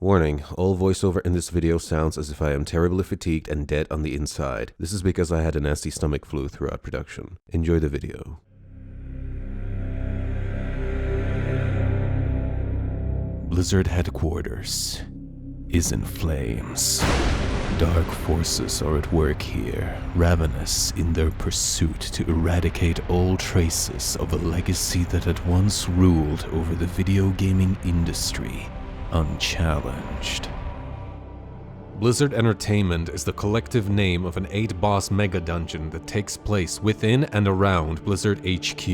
Warning, all voiceover in this video sounds as if I am terribly fatigued and dead on the inside. This is because I had a nasty stomach flu throughout production. Enjoy the video. Blizzard headquarters is in flames. Dark forces are at work here, ravenous in their pursuit to eradicate all traces of a legacy that had once ruled over the video gaming industry, unchallenged. Blizzard Entertainment is the collective name of an 8-boss Megadungeon that takes place within and around Blizzard HQ.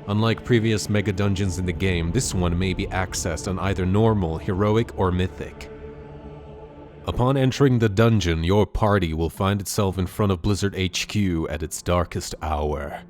Unlike previous Megadungeons in the game, this one may be accessed on either normal, heroic, or mythic. Upon entering the dungeon, your party will find itself in front of Blizzard HQ at its darkest hour.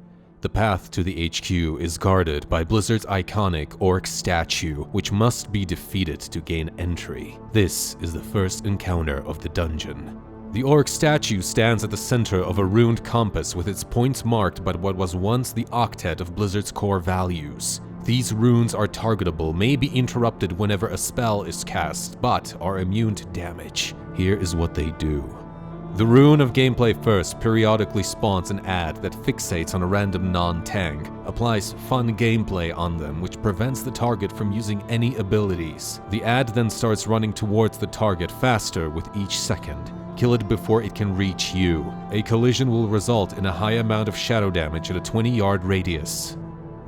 The path to the HQ is guarded by Blizzard's iconic Orc Statue, which must be defeated to gain entry. This is the first encounter of the dungeon. The Orc Statue stands at the center of a ruined compass with its points marked by what was once the octet of Blizzard's core values. These runes are targetable, may be interrupted whenever a spell is cast, but are immune to damage. Here is what they do. The rune of gameplay first periodically spawns an ad that fixates on a random non-tank, applies fun gameplay on them which prevents the target from using any abilities. The ad then starts running towards the target faster with each second. Kill it before it can reach you. A collision will result in a high amount of shadow damage at a 20-yard radius.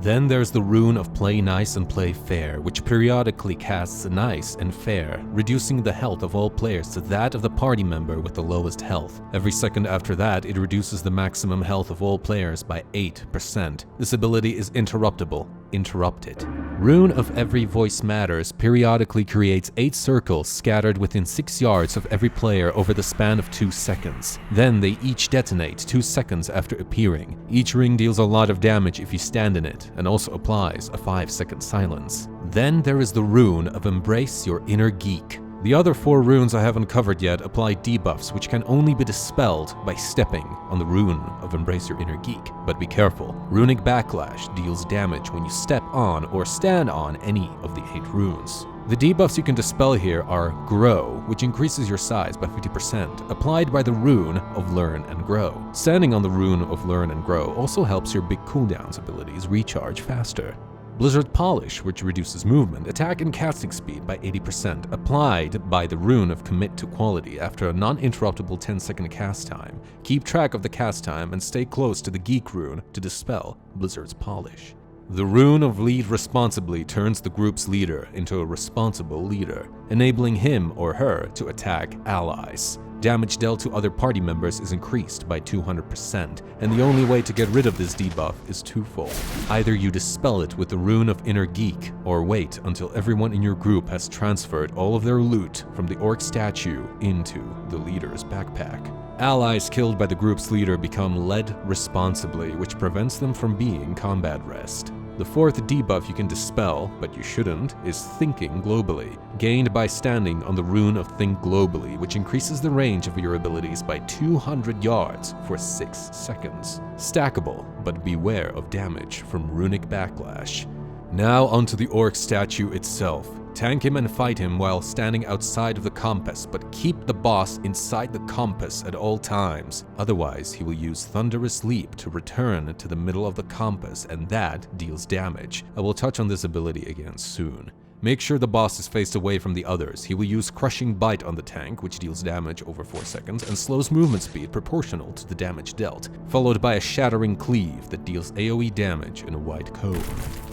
Then there's the rune of Play Nice and Play Fair, which periodically casts nice and fair, reducing the health of all players to that of the party member with the lowest health. Every second after that, it reduces the maximum health of all players by 8%. This ability is interruptible. Interrupt it. Rune of Every Voice Matters periodically creates 8 circles scattered within 6 yards of every player over the span of 2 seconds. Then they each detonate 2 seconds after appearing. Each ring deals a lot of damage if you stand in it, and also applies a 5-second silence. Then there is the rune of Embrace Your Inner Geek. The other 4 runes I haven't covered yet apply debuffs which can only be dispelled by stepping on the rune of Embrace Your Inner Geek. But be careful, Runic Backlash deals damage when you step on or stand on any of the 8 runes. The debuffs you can dispel here are Grow, which increases your size by 50%, applied by the rune of Learn and Grow. Standing on the rune of Learn and Grow also helps your big cooldowns abilities recharge faster. Blizzard Polish, which reduces movement, attack, and casting speed by 80%, applied by the rune of Commit to Quality after a non-interruptible 10-second cast time. Keep track of the cast time and stay close to the Geek rune to dispel Blizzard's Polish. The rune of Lead Responsibly turns the group's leader into a responsible leader, enabling him or her to attack allies. Damage dealt to other party members is increased by 200%, and the only way to get rid of this debuff is twofold. Either you dispel it with the rune of Inner Geek, or wait until everyone in your group has transferred all of their loot from the Orc Statue into the leader's backpack. Allies killed by the group's leader become Led Responsibly, which prevents them from being combat rest. The 4th debuff you can dispel, but you shouldn't, is Thinking Globally, gained by standing on the rune of Think Globally, which increases the range of your abilities by 200 yards for 6 seconds. Stackable, but beware of damage from Runic Backlash. Now onto the Orc Statue itself. Tank him and fight him while standing outside of the compass, but keep the boss inside the compass at all times. Otherwise, he will use Thunderous Leap to return to the middle of the compass, and that deals damage. I will touch on this ability again soon. Make sure the boss is faced away from the others. He will use Crushing Bite on the tank, which deals damage over 4 seconds and slows movement speed proportional to the damage dealt, followed by a Shattering Cleave that deals AoE damage in a wide cone.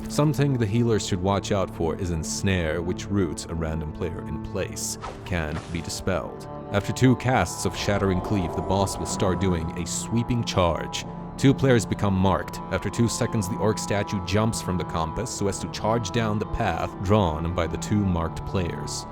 Something the healers should watch out for is Ensnare, which roots a random player in place. Can be dispelled. After 2 casts of Shattering Cleave, the boss will start doing a sweeping charge. 2 players become marked. After 2 seconds, the Orc Statue jumps from the compass so as to charge down the path drawn by the 2 marked players.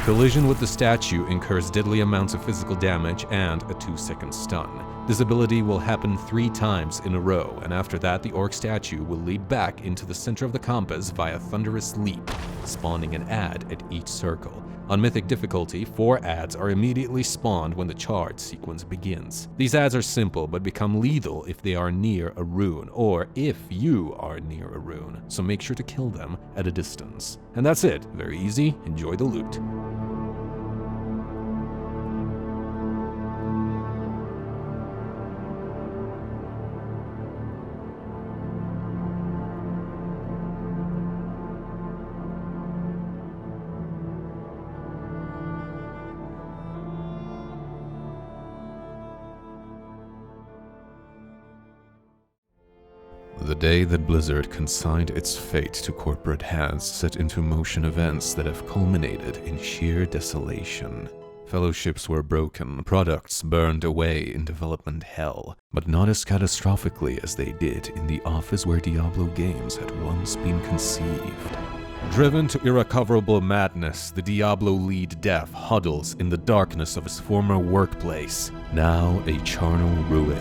Collision with the statue incurs deadly amounts of physical damage and a 2-second stun. This ability will happen 3 times in a row, and after that the Orc Statue will leap back into the center of the compass via Thunderous Leap, spawning an ad at each circle. On Mythic difficulty, 4 ads are immediately spawned when the charge sequence begins. These ads are simple, but become lethal if they are near a rune, or if you are near a rune, so make sure to kill them at a distance. And that's it. Very easy. Enjoy the loot. day that Blizzard consigned its fate to corporate hands set into motion events that have culminated in sheer desolation. Fellowships were broken, products burned away in development hell, but not as catastrophically as they did in the office where Diablo games had once been conceived. Driven to irrecoverable madness, the Diablo lead dev huddles in the darkness of his former workplace, now a charnel ruin,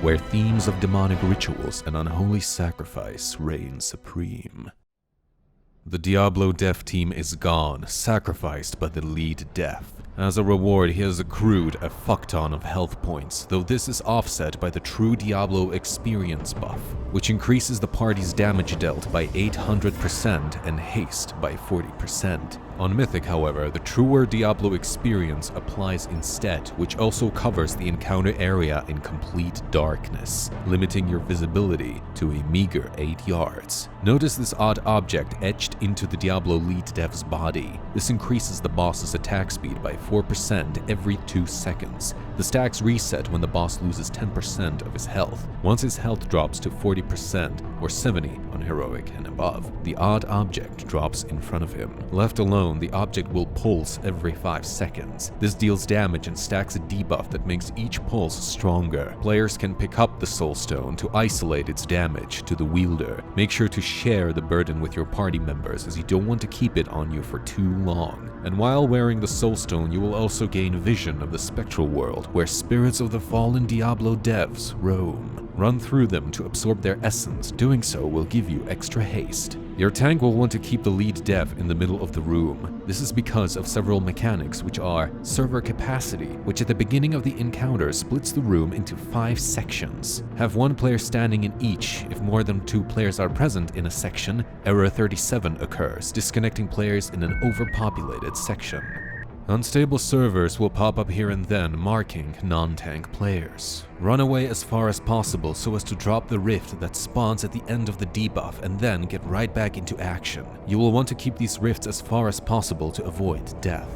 where themes of demonic rituals and unholy sacrifice reign supreme. The Diablo dev team is gone, sacrificed by the lead dev. As a reward, he has accrued a fuckton of health points, though this is offset by the true Diablo experience buff, which increases the party's damage dealt by 800% and haste by 40%. On Mythic, however, the truer Diablo experience applies instead, which also covers the encounter area in complete darkness, limiting your visibility to a meager 8 yards. Notice this odd object etched into the Diablo lead dev's body. This increases the boss's attack speed by 4% every 2 seconds. The stacks reset when the boss loses 10% of his health. Once his health drops to 40% or 70 on heroic and above, the odd object drops in front of him. Left alone, the object will pulse every 5 seconds. This deals damage and stacks a debuff that makes each pulse stronger. Players can pick up the Soul Stone to isolate its damage to the wielder. Make sure to share the burden with your party members, as you don't want to keep it on you for too long. And while wearing the Soul Stone, you will also gain vision of the spectral world, where spirits of the fallen Diablo devs roam. Run through them to absorb their essence. Doing so will give you extra haste. Your tank will want to keep the lead dev in the middle of the room. This is because of several mechanics, which are server capacity, which at the beginning of the encounter splits the room into 5 sections. Have 1 player standing in each. If more than 2 players are present in a section, error 37 occurs, disconnecting players in an overpopulated section. Unstable servers will pop up here and then, marking non-tank players. Run away as far as possible so as to drop the rift that spawns at the end of the debuff and then get right back into action. You will want to keep these rifts as far as possible to avoid death.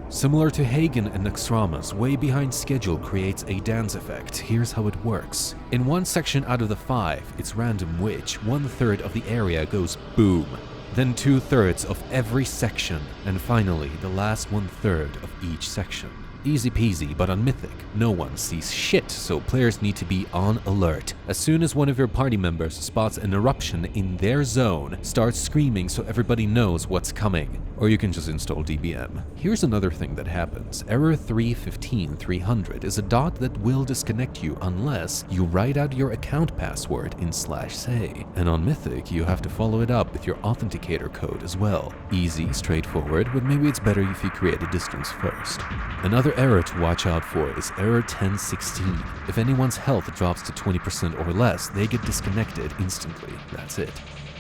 Similar to Hagen and Naxxramas, way behind schedule creates a dance effect. Here's how it works. In 1 section out of the 5, it's random which 1/3 of the area goes boom. Then 2/3 of every section, and finally the last 1/3 of each section. Easy peasy, but on Mythic, no one sees shit, so players need to be on alert. As soon as one of your party members spots an eruption in their zone, start screaming so everybody knows what's coming. Or you can just install DBM. Here's another thing that happens. Error 315-300 is a dot that will disconnect you unless you write out your account password in /say. And on Mythic, you have to follow it up with your authenticator code as well. Easy, straightforward, but maybe it's better if you create a distance first. Another error to watch out for is error 1016. If anyone's health drops to 20% or less, they get disconnected instantly. That's it.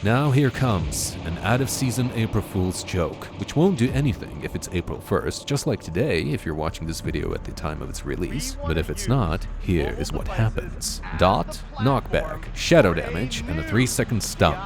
Now here comes an out-of-season April Fool's joke, which won't do anything if it's April 1st, just like today if you're watching this video at the time of its release. But if it's not, here is what happens. Dot, knockback, shadow damage, and a 3-second stun.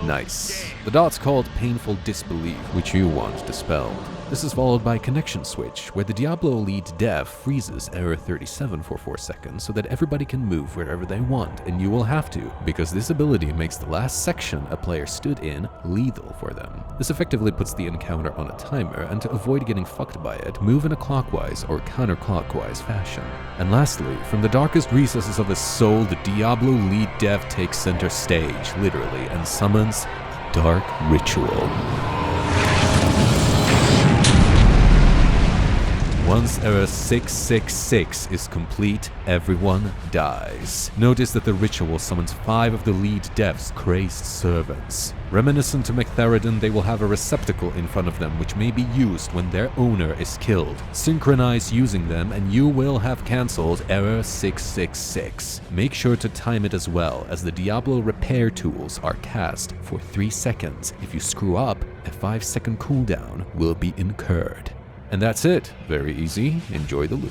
Nice. The dot's called Painful Disbelief, which you want dispelled. This is followed by Connection Switch, where the Diablo lead dev freezes error 37 for 4 seconds so that everybody can move wherever they want, and you will have to, because this ability makes the last section a player stood in lethal for them. This effectively puts the encounter on a timer, and to avoid getting fucked by it, move in a clockwise or counterclockwise fashion. And lastly, from the darkest recesses of his soul, the Diablo lead dev takes center stage, literally, and summons Dark Ritual. Once error 666 is complete, everyone dies. Notice that the ritual summons 5 of the lead dev's crazed servants. Reminiscent to Mechtheridon, they will have a receptacle in front of them which may be used when their owner is killed. Synchronize using them and you will have cancelled error 666. Make sure to time it as well, as the Diablo repair tools are cast for 3 seconds. If you screw up, a 5-second cooldown will be incurred. And that's it. Very easy. Enjoy the loot.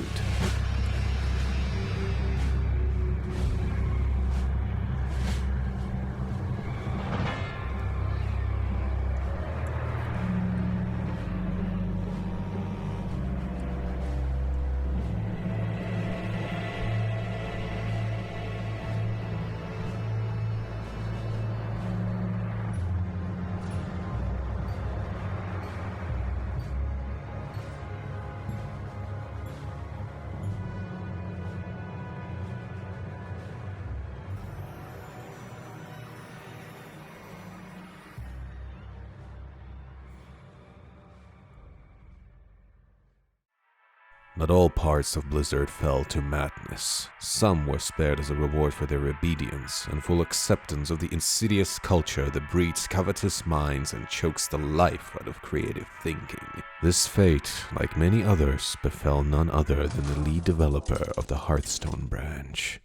Not all parts of Blizzard fell to madness. Some were spared as a reward for their obedience and full acceptance of the insidious culture that breeds covetous minds and chokes the life out of creative thinking. This fate, like many others, befell none other than the lead developer of the Hearthstone branch.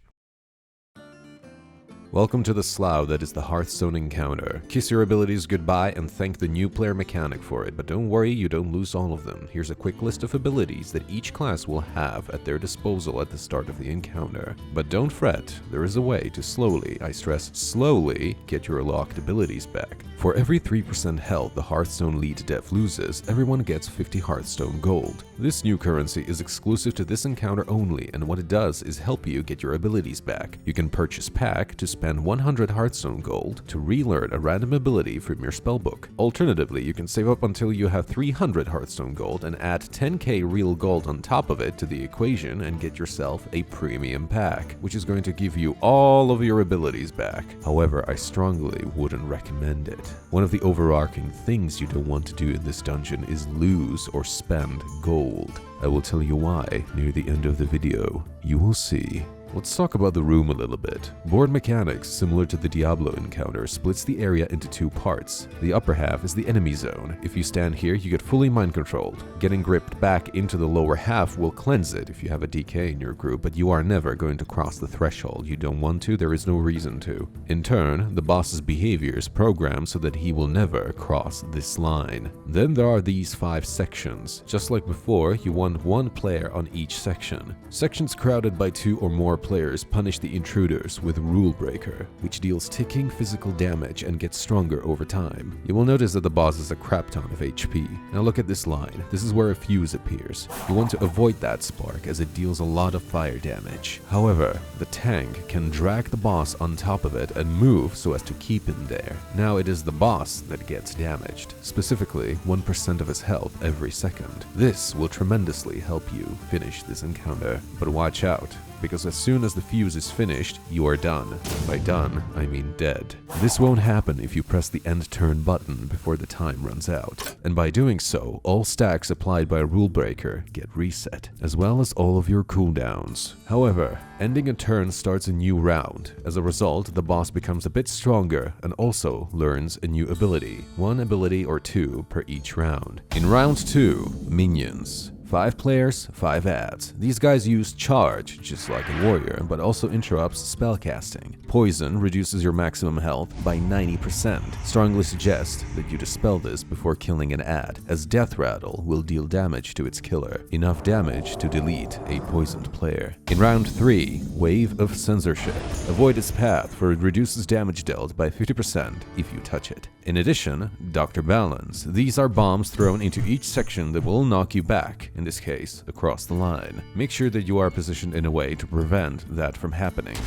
Welcome to the slough that is the Hearthstone encounter. Kiss your abilities goodbye and thank the new player mechanic for it, but don't worry, you don't lose all of them. Here's a quick list of abilities that each class will have at their disposal at the start of the encounter. But don't fret, there is a way to slowly, I stress slowly, get your locked abilities back. For every 3% health the Hearthstone lead dev loses, everyone gets 50 Hearthstone gold. This new currency is exclusive to this encounter only, and what it does is help you get your abilities back. You can purchase pack to spend 100 Hearthstone gold to relearn a random ability from your spellbook. Alternatively, you can save up until you have 300 Hearthstone gold and add 10k real gold on top of it to the equation and get yourself a premium pack, which is going to give you all of your abilities back. However, I strongly wouldn't recommend it. One of the overarching things you don't want to do in this dungeon is lose or spend gold. I will tell you why near the end of the video. You will see. Let's talk about the room a little bit. Board mechanics, similar to the Diablo encounter, splits the area into two parts. The upper half is the enemy zone. If you stand here, you get fully mind-controlled. Getting gripped back into the lower half will cleanse it if you have a DK in your group, but you are never going to cross the threshold. You don't want to, there is no reason to. In turn, the boss's behavior is programmed so that he will never cross this line. Then there are these 5 sections. Just like before, you want 1 player on each section. Sections crowded by 2 or more players punish the intruders with Rule Breaker, which deals ticking physical damage and gets stronger over time. You will notice that the boss has a crap ton of HP. Now look at this line. This is where a fuse appears. You want to avoid that spark as it deals a lot of fire damage. However, the tank can drag the boss on top of it and move so as to keep him there. Now it is the boss that gets damaged, specifically 1% of his health every second. This will tremendously help you finish this encounter, but watch out, because as soon as the fuse is finished, you are done. By done, I mean dead. This won't happen if you press the end turn button before the time runs out. And by doing so, all stacks applied by a Rule Breaker get reset, as well as all of your cooldowns. However, ending a turn starts a new round. As a result, the boss becomes a bit stronger and also learns a new ability. 1 ability or 2 per each round. In round 2, minions. 5 players, 5 ads. These guys use charge, just like a warrior, but also interrupts spellcasting. Poison reduces your maximum health by 90%. Strongly suggest that you dispel this before killing an ad, as Death Rattle will deal damage to its killer, enough damage to delete a poisoned player. In round 3, Wave of Censorship. Avoid its path, for it reduces damage dealt by 50% if you touch it. In addition, Dr. Balance. These are bombs thrown into each section that will knock you back, in this case, across the line. Make sure that you are positioned in a way to prevent that from happening.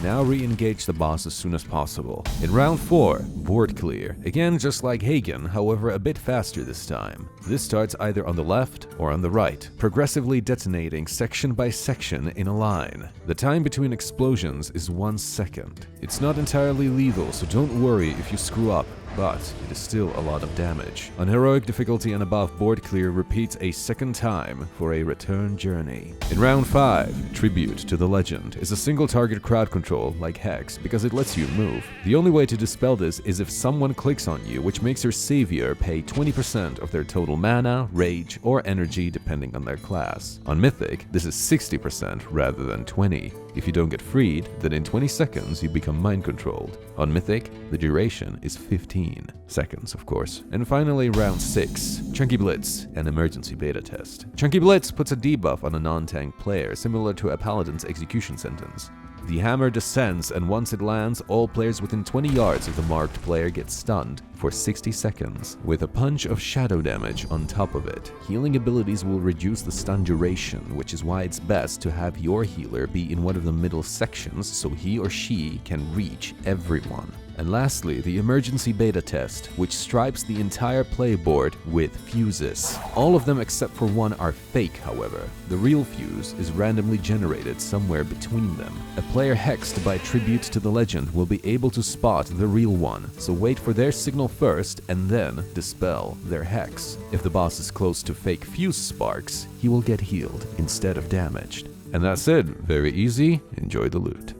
Now re-engage the boss as soon as possible. In round 4, Board Clear. Again, just like Hagen, however a bit faster this time. This starts either on the left or on the right, progressively detonating section by section in a line. The time between explosions is 1 second. It's not entirely lethal, so don't worry if you screw up, but it is still a lot of damage. On heroic difficulty and above, Board Clear repeats a second time for a return journey. In round 5, Tribute to the Legend is a single target crowd control like Hex because it lets you move. The only way to dispel this is if someone clicks on you, which makes your savior pay 20% of their total mana, rage, or energy depending on their class. On Mythic, this is 60% rather than 20%. If you don't get freed, then in 20 seconds you become mind-controlled. On Mythic, the duration is 15 seconds, of course. And finally, round 6, Chunky Blitz, an emergency beta test. Chunky Blitz puts a debuff on a non-tank player, similar to a paladin's execution sentence. The hammer descends, and once it lands, all players within 20 yards of the marked player get stunned for 60 seconds, with a punch of shadow damage on top of it. Healing abilities will reduce the stun duration, which is why it's best to have your healer be in one of the middle sections so he or she can reach everyone. And lastly, the emergency beta test, which stripes the entire playboard with fuses. All of them except for one are fake, however. The real fuse is randomly generated somewhere between them. A player hexed by Tribute to the Legend will be able to spot the real one, so wait for their signal first and then dispel their hex. If the boss is close to fake fuse sparks, he will get healed instead of damaged. And that's it. Very easy. Enjoy the loot.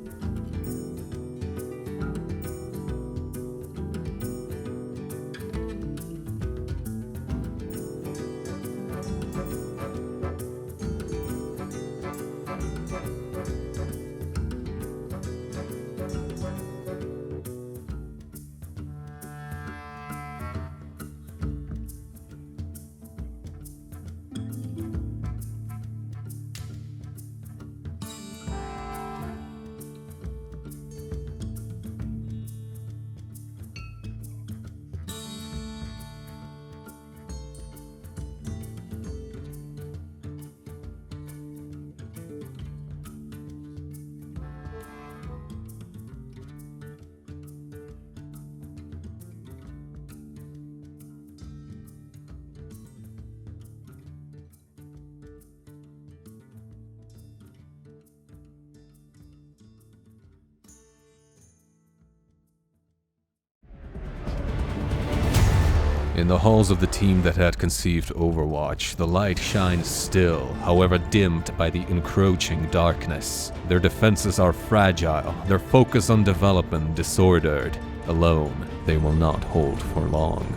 In the halls of the team that had conceived Overwatch, the light shines still, however dimmed by the encroaching darkness. Their defenses are fragile, their focus on development disordered. Alone, they will not hold for long.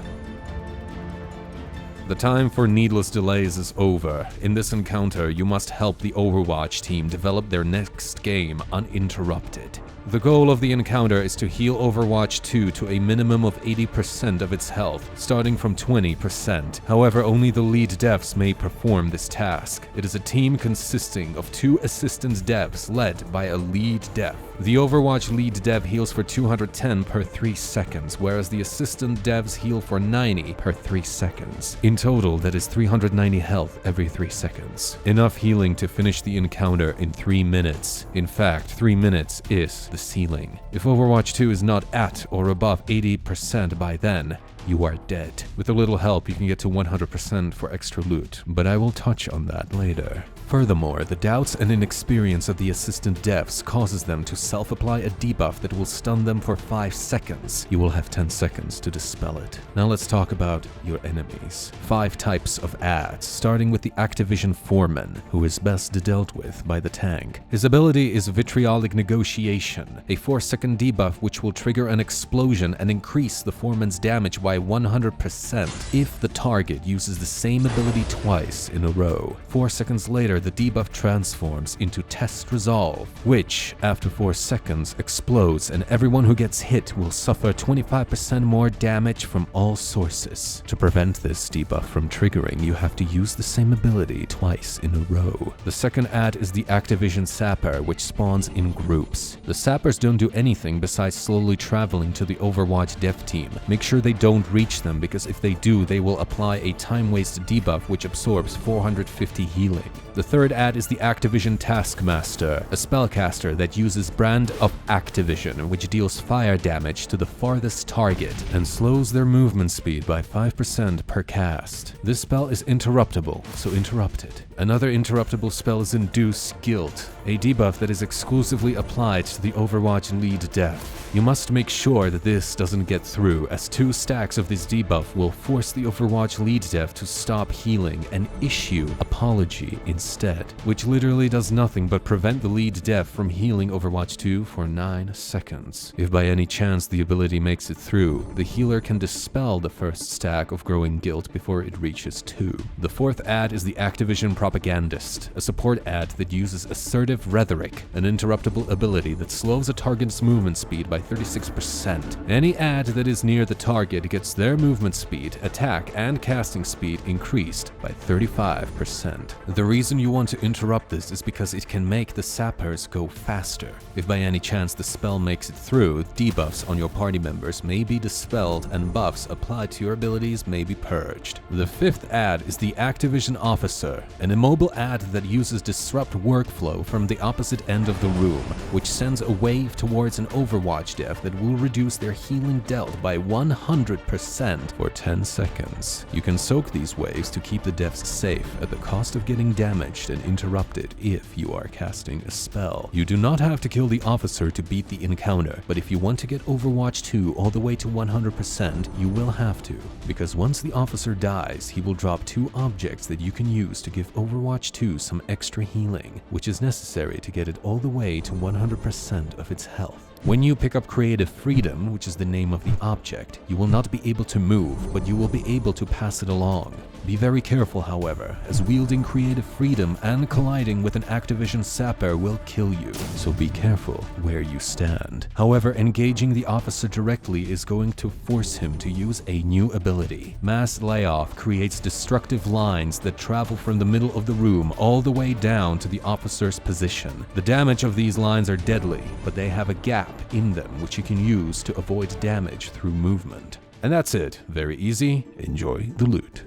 The time for needless delays is over. In this encounter, you must help the Overwatch team develop their next game uninterrupted. The goal of the encounter is to heal Overwatch 2 to a minimum of 80% of its health, starting from 20%. However, only the lead devs may perform this task. It is a team consisting of 2 assistant devs led by a lead dev. The Overwatch lead dev heals for 210 per 3 seconds, whereas the assistant devs heal for 90 per 3 seconds. In total, that is 390 health every 3 seconds. Enough healing to finish the encounter in 3 minutes. In fact, 3 minutes is the ceiling. If Overwatch 2 is not at or above 80% by then, you are dead. With a little help, you can get to 100% for extra loot, but I will touch on that later. Furthermore, the doubts and inexperience of the assistant devs causes them to self-apply a debuff that will stun them for 5 seconds. You will have 10 seconds to dispel it. Now let's talk about your enemies. 5 types of ads, starting with the Activision Foreman, who is best dealt with by the tank. His ability is Vitriolic Negotiation, a 4-second debuff which will trigger an explosion and increase the Foreman's damage by 100% if the target uses the same ability twice in a row. 4 seconds later, the debuff transforms into Test Resolve, which, after 4 seconds, explodes, and everyone who gets hit will suffer 25% more damage from all sources. To prevent this debuff from triggering, you have to use the same ability twice in a row. The second ad is the Activision Sapper, which spawns in groups. The Sappers don't do anything besides slowly traveling to the Overwatch dev team. Make sure they don't reach them, because if they do, they will apply a time-waste debuff which absorbs 450 healing. The third ad is the Activision Taskmaster, a spellcaster that uses Brand of Activision, which deals fire damage to the farthest target and slows their movement speed by 5% per cast. This spell is interruptible, so interrupt it. Another interruptible spell is Induce Guilt, a debuff that is exclusively applied to the Overwatch lead dev. You must make sure that this doesn't get through, as 2 stacks of this debuff will force the Overwatch lead dev to stop healing and issue Apology instead, which literally does nothing but prevent the lead dev from healing Overwatch 2 for 9 seconds. If by any chance the ability makes it through, the healer can dispel the first stack of Growing Guilt before it reaches 2. The fourth ad is the Activision Propagandist, a support ad that uses Assertive Rhetoric, an interruptible ability that slows a target's movement speed by 36%. Any ad that is near the target gets their movement speed, attack, and casting speed increased by 35%. The reason you want to interrupt this is because it can make the sappers go faster. If by any chance the spell makes it through, debuffs on your party members may be dispelled and buffs applied to your abilities may be purged. The fifth ad is the Activision Officer, an immobile ad that uses Disrupt Workflow from the opposite end of the room, which sends a wave towards an Overwatch dev that will reduce their healing dealt by 100%. 100% for 10 seconds. You can soak these waves to keep the devs safe at the cost of getting damaged and interrupted if you are casting a spell. You do not have to kill the officer to beat the encounter, but if you want to get Overwatch 2 all the way to 100%, you will have to, because once the officer dies, he will drop 2 objects that you can use to give Overwatch 2 some extra healing, which is necessary to get it all the way to 100% of its health. When you pick up Creative Freedom, which is the name of the object, you will not be able to move, but you will be able to pass it along. Be very careful, however, as wielding Creative Freedom and colliding with an Activision sapper will kill you, so be careful where you stand. However, engaging the officer directly is going to force him to use a new ability. Mass Layoff creates destructive lines that travel from the middle of the room all the way down to the officer's position. The damage of these lines are deadly, but they have a gap in them which you can use to avoid damage through movement. And that's it. Very easy. Enjoy the loot.